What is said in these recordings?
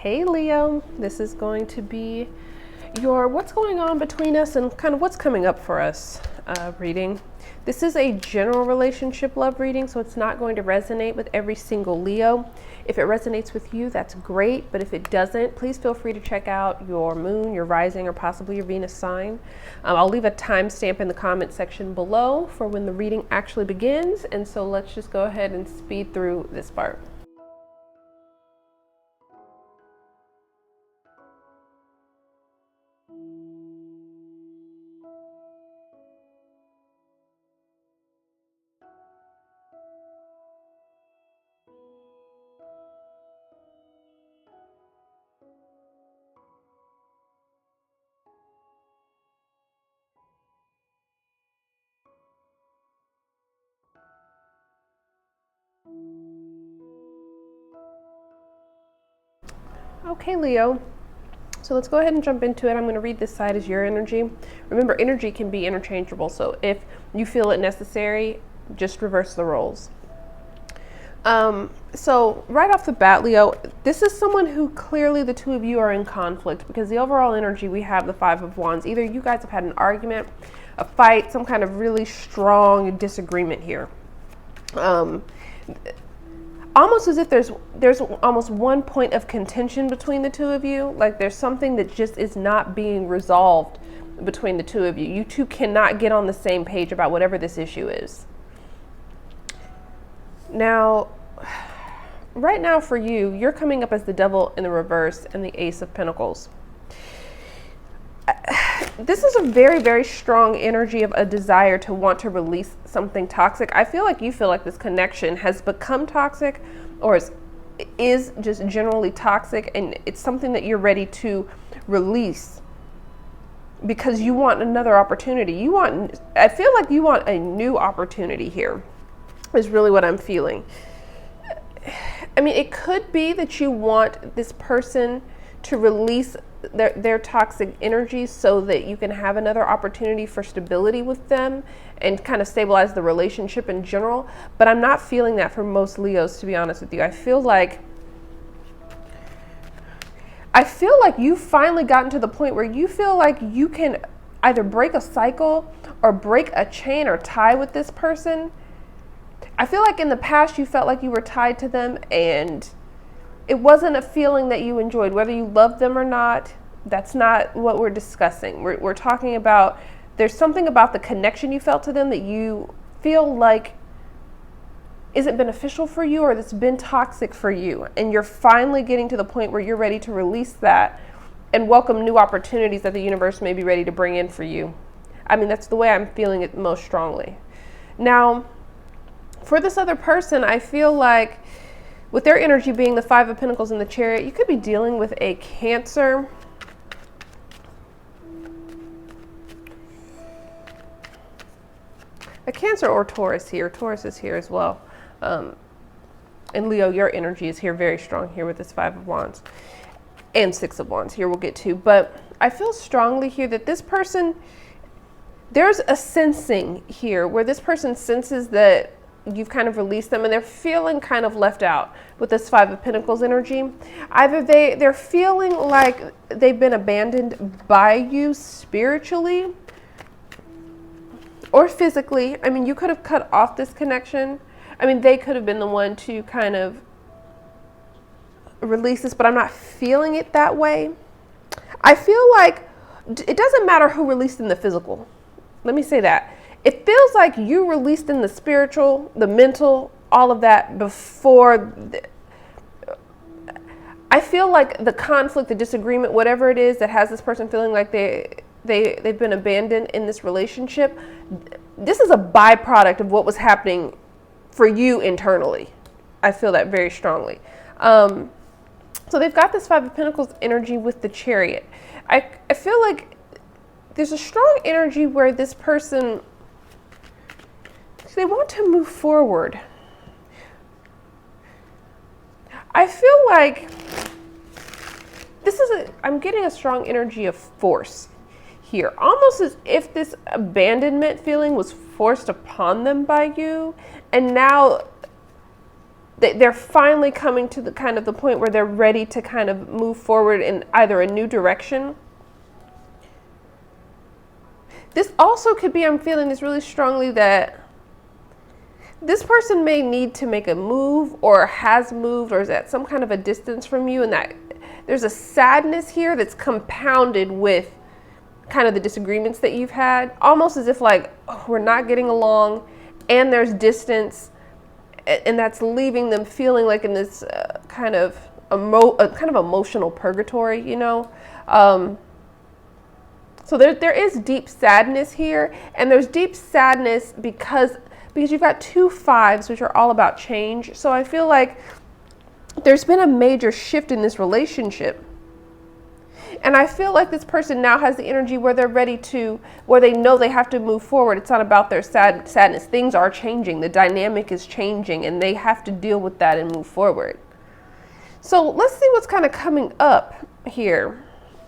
Hey Leo, this is going to be your what's going on between us and kind of what's coming up for us reading. This is a general relationship love reading, so it's not going to resonate with every single Leo. If it resonates with you, that's great, but if it doesn't, please feel free to check out your moon, your rising, or possibly your Venus sign. I'll leave a timestamp in the comment section below for when the reading actually begins, and so let's just go ahead and speed through this part. Okay, Leo. So let's go ahead and jump into it. I'm going to read this side as your energy. Remember, energy can be interchangeable, so if you feel it necessary, just reverse the roles. So right off the bat, Leo, this is someone who clearly the two of you are in conflict, because the overall energy we have the Five of Wands. Either you guys have had an argument, a fight, some kind of really strong disagreement here. Almost as if there's almost one point of contention between the two of you. Like there's something that just is not being resolved between the two of you. You two cannot get on the same page about whatever this issue is. Now, right now for you, you're coming up as the Devil in the reverse and the Ace of Pentacles. This is a very, very strong energy of a desire to want to release something toxic. I feel like you feel like this connection has become toxic, or is just generally toxic, and it's something that you're ready to release because you want another opportunity. I feel like you want a new opportunity here, is really what I'm feeling. I mean, it could be that you want this person to release their toxic energy so that you can have another opportunity for stability with them and kind of stabilize the relationship in general. But I'm not feeling that for most Leos, to be honest with you. I feel like you've finally gotten to the point where you feel like you can either break a cycle or break a chain or tie with this person. I feel like in the past you felt like you were tied to them, and it wasn't a feeling that you enjoyed, whether you loved them or not. That's not what we're discussing. We're talking about, there's something about the connection you felt to them that you feel like isn't beneficial for you, or that's been toxic for you. And you're finally getting to the point where you're ready to release that and welcome new opportunities that the universe may be ready to bring in for you. I mean, that's the way I'm feeling it most strongly. Now, for this other person, I feel like with their energy being the Five of Pentacles and the Chariot, you could be dealing with a Cancer, or Taurus here. Taurus is here as well. And Leo, your energy is here very strong here with this Five of Wands and Six of Wands here we'll get to. But I feel strongly here that this person, there's a sensing here where this person senses that you've kind of released them and they're feeling kind of left out with this Five of Pentacles energy. Either they're feeling like they've been abandoned by you spiritually or physically. I mean, you could have cut off this connection. I mean, they could have been the one to kind of release this, but I'm not feeling it that way. I feel like it doesn't matter who released in the physical. Let me say that. It feels like you released in the spiritual, the mental, all of that before. I feel like the conflict, the disagreement, whatever it is that has this person feeling like they've been abandoned in this relationship, this is a byproduct of what was happening for you internally. I feel that very strongly. So they've got this Five of Pentacles energy with the Chariot. I feel like there's a strong energy where this person, they want to move forward. I feel like I'm getting a strong energy of force here. Almost as if this abandonment feeling was forced upon them by you. And now they're finally coming to the kind of the point where they're ready to kind of move forward in either a new direction. This also could be, I'm feeling this really strongly, that this person may need to make a move or has moved or is at some kind of a distance from you, and that there's a sadness here that's compounded with kind of the disagreements that you've had, almost as if like, oh, we're not getting along and there's distance, and that's leaving them feeling like in this kind of emotional purgatory, you know. So there is deep sadness here, and there's deep sadness because you've got 2 5s, which are all about change. So I feel like there's been a major shift in this relationship. And I feel like this person now has the energy where they're ready to, where they know they have to move forward. It's not about their sadness. Things are changing. The dynamic is changing, and they have to deal with that and move forward. So let's see what's kind of coming up here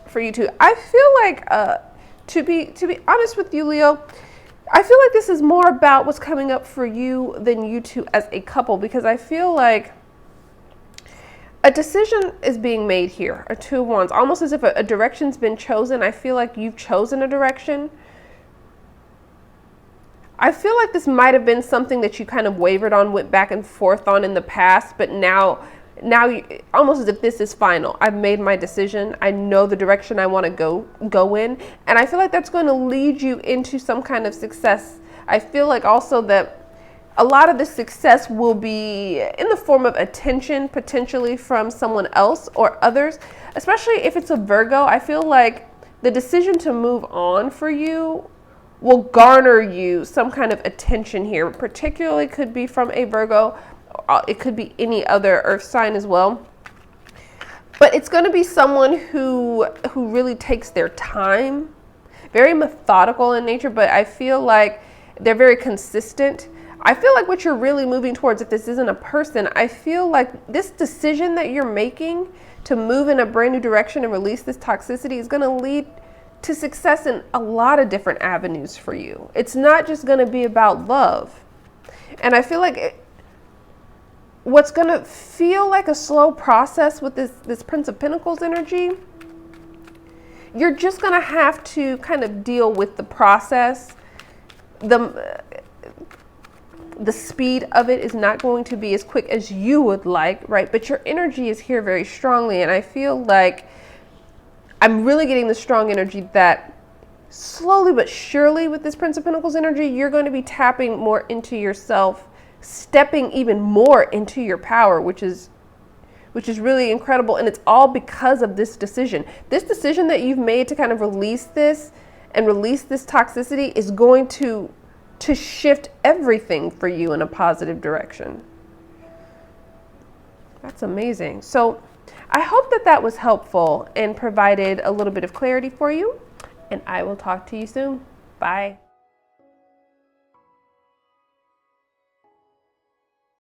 for you two. I feel like, to be honest with you, Leo, I feel like this is more about what's coming up for you than you two as a couple, because I feel like a decision is being made here, a 2 of Wands, almost as if a direction's been chosen. I feel like you've chosen a direction. I feel like this might have been something that you kind of wavered on, went back and forth on in the past, but now you, almost as if this is final. I've made my decision. I know the direction I want to go in, and I feel like that's going to lead you into some kind of success. I feel like also that a lot of the success will be in the form of attention, potentially from someone else or others, especially if it's a Virgo. I feel like the decision to move on for you will garner you some kind of attention here, particularly could be from a Virgo. It could be any other earth sign as well. But it's going to be someone who really takes their time, very methodical in nature, but I feel like they're very consistent. I feel like what you're really moving towards, if this isn't a person, I feel like this decision that you're making to move in a brand new direction and release this toxicity is going to lead to success in a lot of different avenues for you. It's not just going to be about love. And I feel like what's going to feel like a slow process with this Prince of Pentacles energy, you're just going to have to kind of deal with the process. The speed of it is not going to be as quick as you would like, right? But your energy is here very strongly, and I feel like I'm really getting the strong energy that slowly but surely with this Prince of Pentacles energy, you're going to be tapping more into yourself, stepping even more into your power, which is really incredible. And it's all because of this decision. This decision that you've made to kind of release this and release this toxicity is going to shift everything for you in a positive direction. That's amazing. So I hope that was helpful and provided a little bit of clarity for you, and I will talk to you soon. Bye.